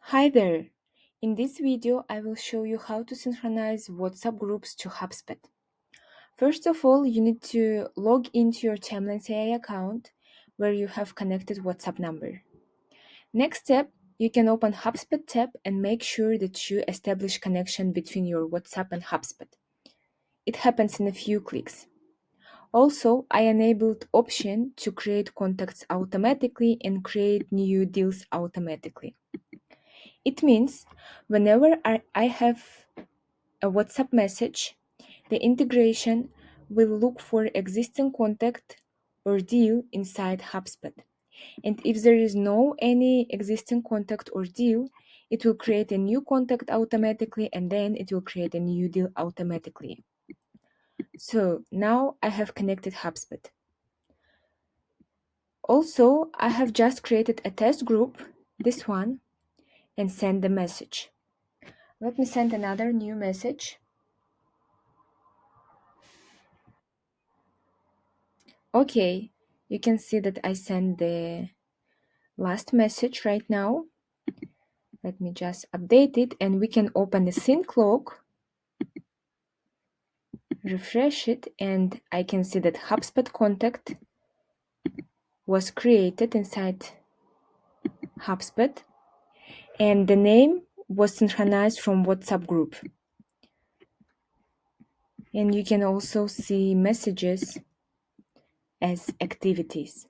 Hi there! In this video, I will show you how to synchronize WhatsApp groups to HubSpot. First of all, you need to log into your TimelinesAI account where you have connected WhatsApp number. Next step, you can open HubSpot tab and make sure that you establish connection between your WhatsApp and HubSpot. It happens in a few clicks. Also, I enabled option to create contacts automatically and create new deals automatically. It means whenever I have a WhatsApp message, the integration will look for existing contact or deal inside HubSpot. And if there is no any existing contact or deal, it will create a new contact automatically and then it will create a new deal automatically. So now I have connected HubSpot. Also, I have just created a test group, this one, and send the message. Let me send another new message. Okay, you can see that I sent the last message right now. Let me just update it and we can open the sync log, refresh it, and I can see that HubSpot contact was created inside HubSpot and the name was synchronized from WhatsApp group. And you can also see messages as activities.